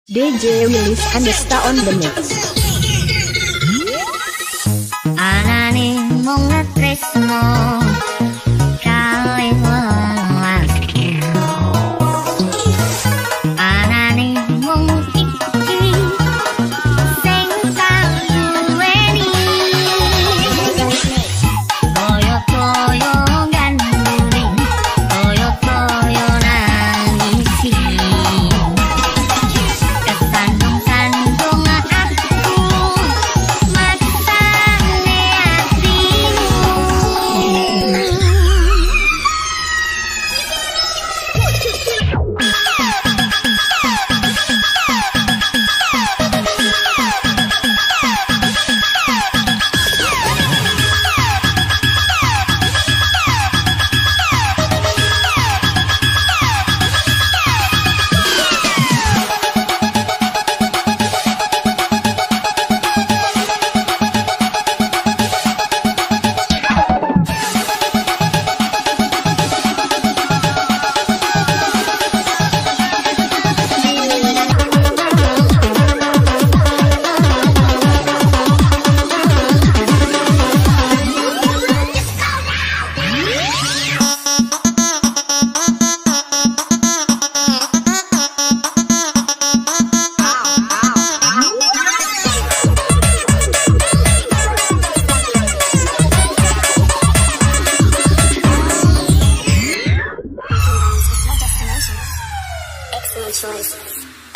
DJ Willis Andesta on the mix. Anane mung ngetresno kali welas. Anane mung iki sing tak duweni. Koyo-koyo ganduli, koyo-koyo nangisi. Kesandung-sandung aku maksane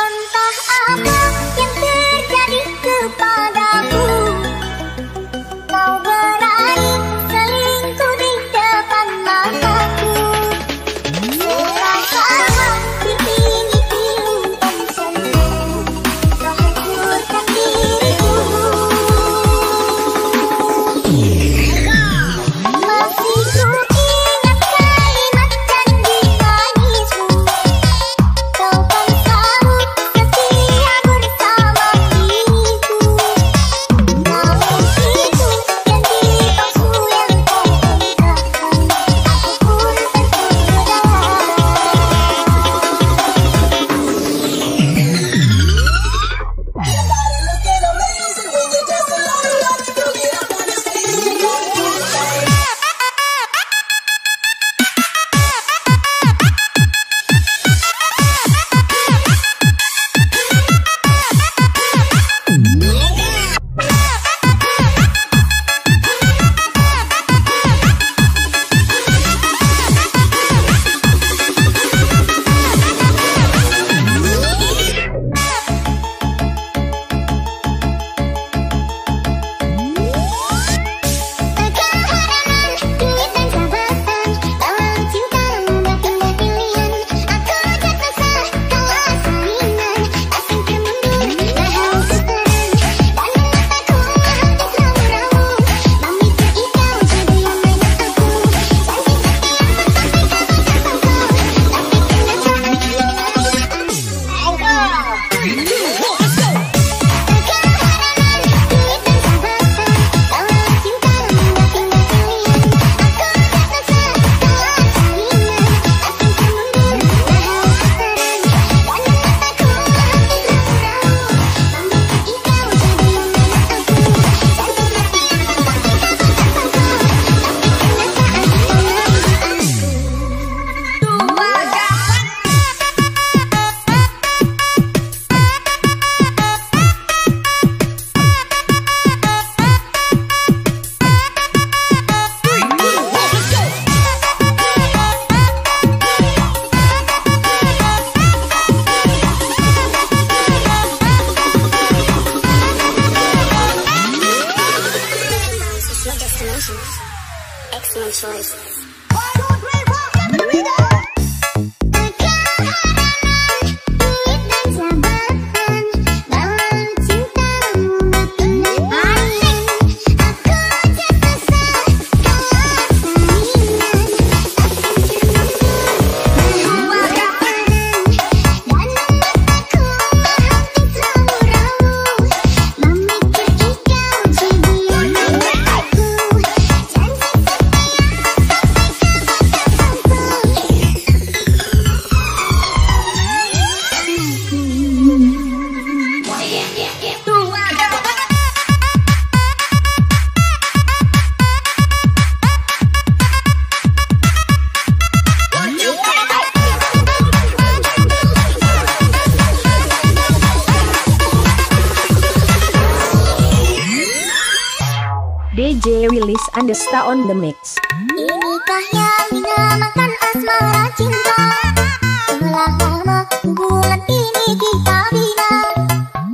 entah apa yang terjadi kepadaku. Kau berani selingkuh di depan mataku. Selama ini pilu tentumu menghancurkan diriku. Masih ku ingat kalimat janji manismu. Kau kan tahu setia bersama diriku. Namun itu janji palsu yang kau berikan. Aku pun excellent choice. DJ Willis Andesta on the mix. Inikah yang dinamakan asmara cinta. Telah lama hubungan ini kita bina.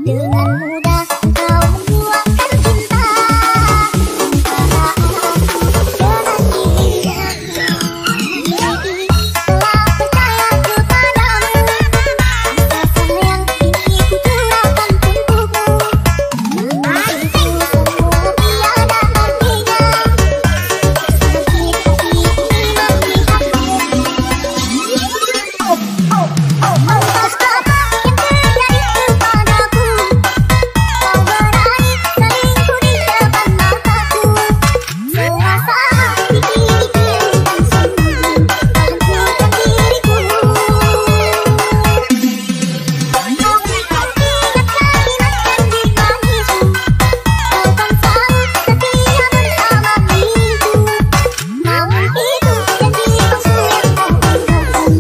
Dengan mudah kau membuahkan cinta. Karena aku dengan dirinya. Telah percaya kepadamu. Rasa sayang ini ku curahkan untukmu. Menantiku semua tiada nantinya. Sakit hati ini memihakmu. Entah apa yang terjadi kepadaku. Kau berani selingkuh di depan mataku. Serasa dikit-dikit sembunyi hancurkan diriku. Ingat kalimat janji manisku. Kau kan selalu setia bersama diriku. Namun itu janji palsu yang kau tinggalkan.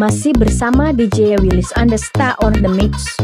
Masih bersama DJ Willis Andesta on the mix.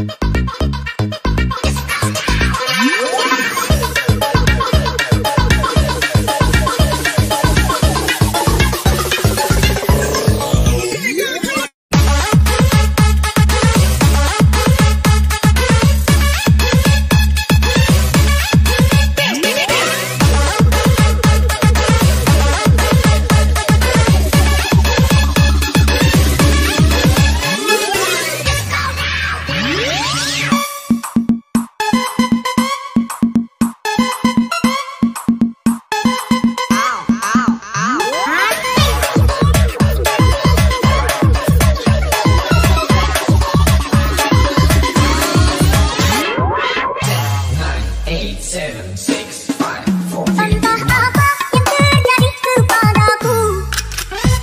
Entah apa yang terjadi kepadaku.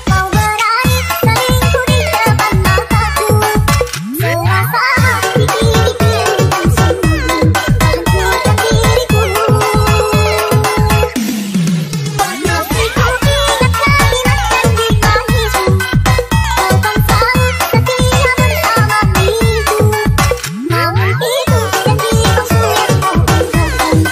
Kau berani selingkuh di depan mataku. Serasa dikit-dikit sembunyi hancurkan diriku. Hatiku ingat kalimat janji manisku. Kau kan selalu setia bersama diriku. Namun itu janji palsu yang kau tinggalkan.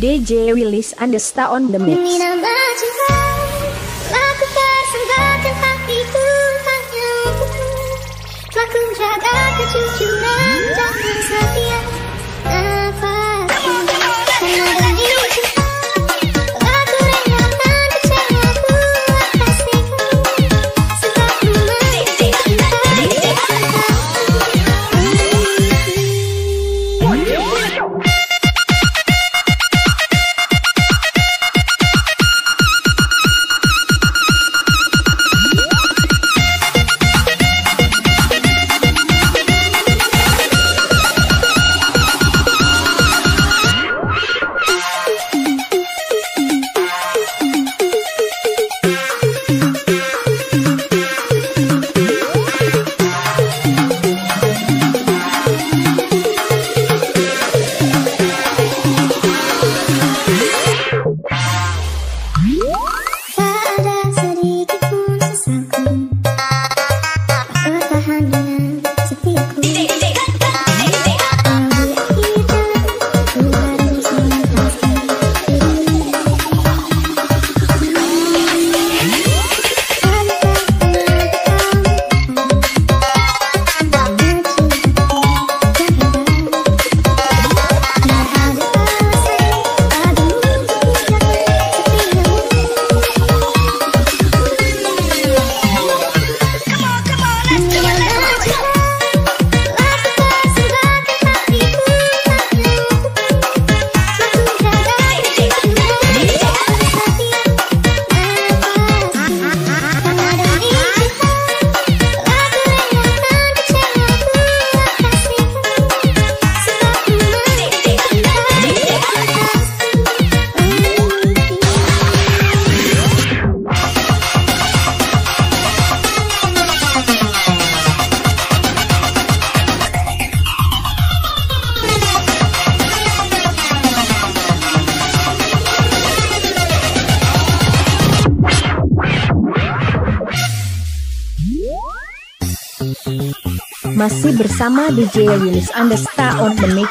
DJ Willis Andesta on the mix. Demi nama cinta, aku persembahkan hatiku hanya untukmu. Telah ku jaga kejujuran dan kesetiaan nafasku. Karena demi cinta, aku relakan kecewaku atas dirimu. Sebab ku mencintai cintaku. Masih bersama DJ Willis Andesta on the mix.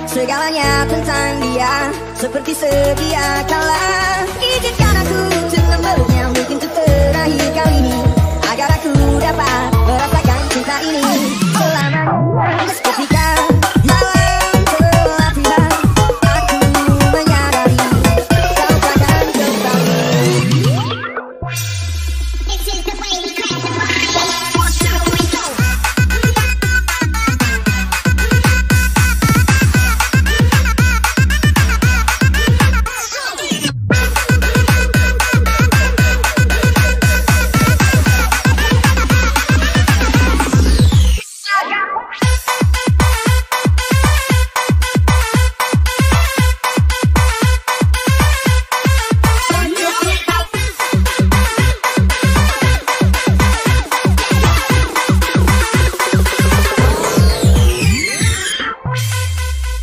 Segalanya tentang dia seperti sedia kala. Izinkan aku untuk memeluknya, mungkin untuk terakhir kali ini, agar aku dapat merasakan cinta ini selamanya. Ketika malam telah tiba, aku menyadari kau takkan kembali. This is the way we crack the party.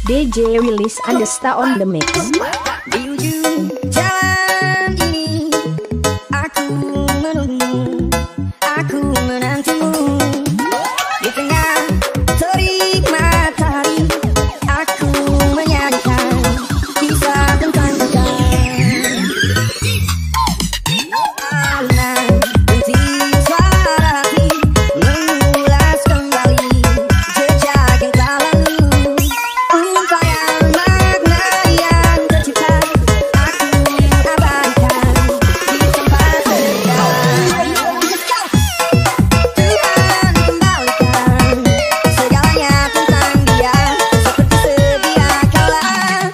DJ Willis Andesta on the mix. Di ujung jalan ini aku menunggu, aku menantimu. Di tengah terik matahari aku menyanyikan kisah tentang kita. Alunan benci suara hati mengulas kembali jejak yang tak lalu. Untayan makna yang tercipta aku abadikan di tempat terdalam. Tuhan kembalikan segalanya tentang dia seperti sedia kala.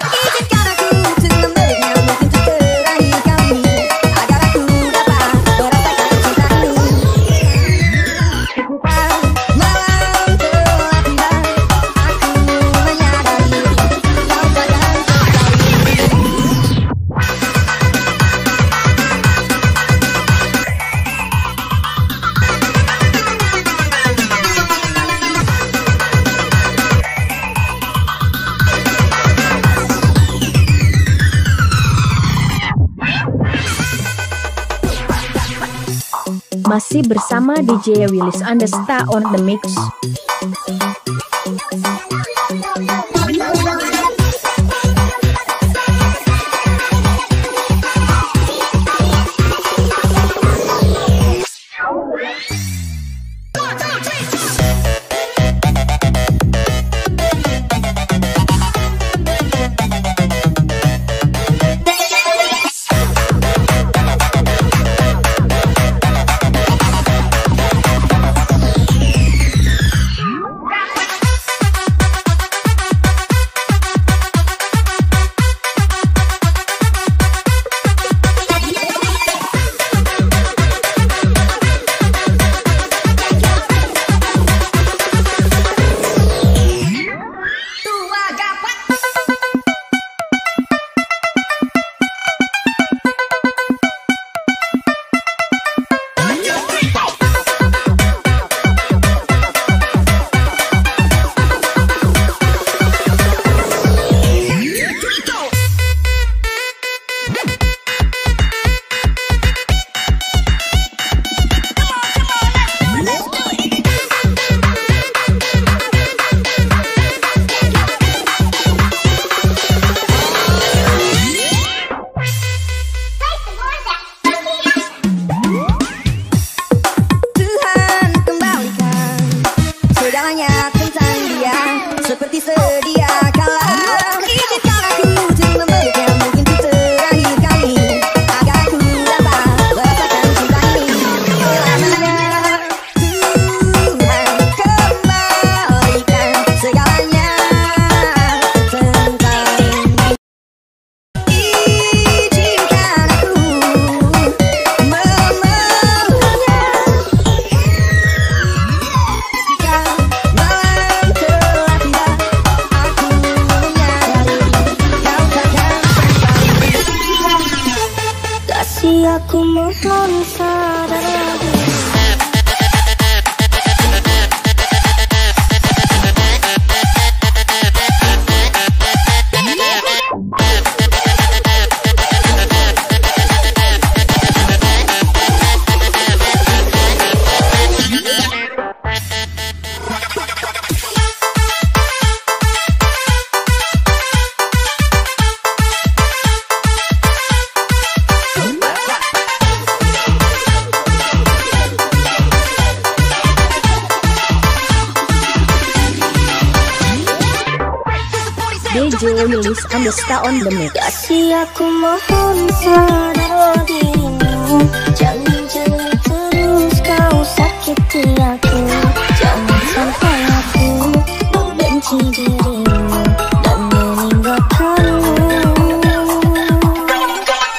Izinkan aku untuk memeluknya, mungkin untuk terakhir kali ini, agar aku dapat merasakan cinta ini. Ketika malam telah tiba, aku menyadari kau takkan Masih bersama DJ Willis Andesta on the mix. segalanya tentang dia, seperti sedia kala. Izinkan aku untuk memeluknya, mungkin untuk terakhir kali, agar aku dapat merasakan cinta ini. Tuhan kembalikan segalanya tentang dia. Izinkan aku memeluknya. Malam telah tiba, aku menyadari kau takkan kembali. Kasih aku mohon sadar. DJ Willis Andesta on the mix. Kasih aku mohon sadar dirimu, jangan terus kau sakiti aku. Jangan sampai aku membenci dirimu dan meninggalkanmu.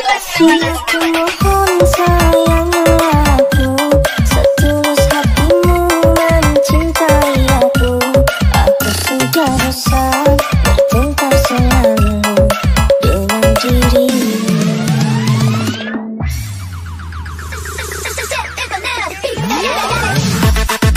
Kasih aku mohon sayanglah aku, setulus hatimu mencintai aku. Aku sudah bosan bertengkar selalu dengan dirimu. It's a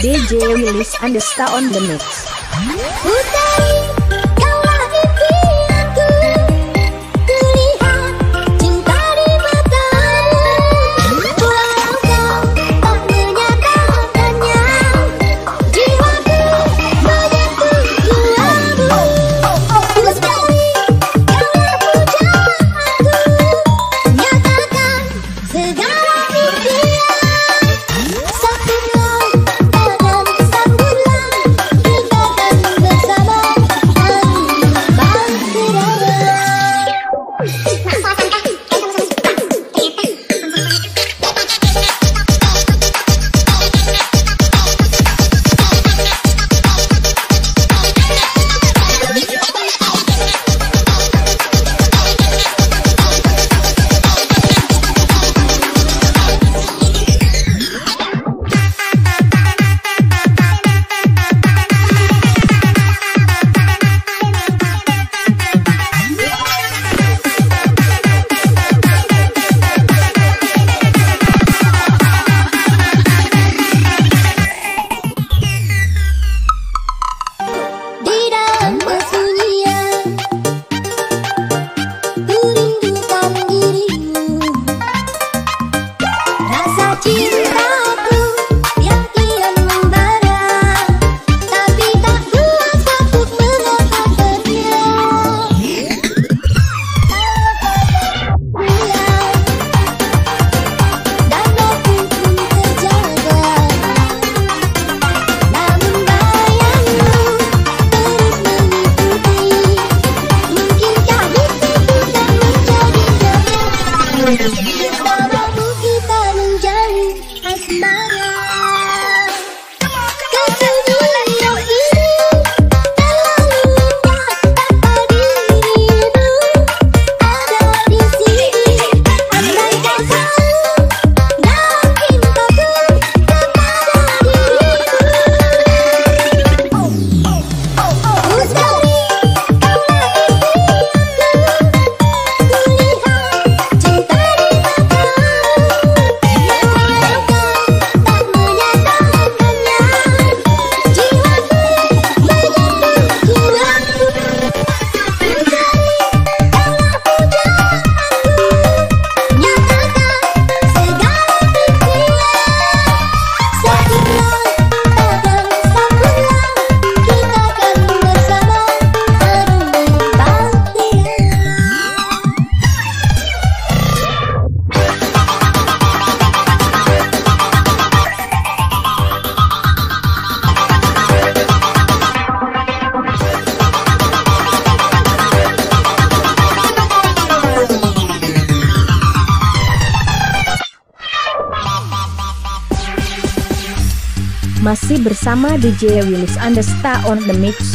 DJ Willis Andesta on the mix. Putri, kaulah impianku, kulihat cinta di matamu. Walau kau tak menyatakannya, jiwaku menyentuh jiwamu. Putri, kaulah pujaanku, nyatakan segala impian. Sambutlah dan sambutlah, kita akan bersama di dalam kesunyian, kurindukan dirimu. Rasa cintaku yang kian membara, tapi tak kuasa untuk mengatakannya. Pulang dan aku pun terjaga, namun bayangmu terus mengikuti. Mungkinkah hatiku tak menjadi jaga, bersamamu kita menjadi asmara. Kesunyian ini terlalu indah tanpa dirimu ada di sini. Andai kau tahu dalam cintaku kepada dirimu. Putri, kaulah impianku, kulihat cinta di matamu. Walau kau tak menyatakannya, jiwaku menyentuh jiwamu. Putri, kaulah pujaanku, nyatakan segala impian. Sambutlah dan sambutlah, kita akan bersama harungi bahtera. Masih bersama DJ Willis Andesta on the mix.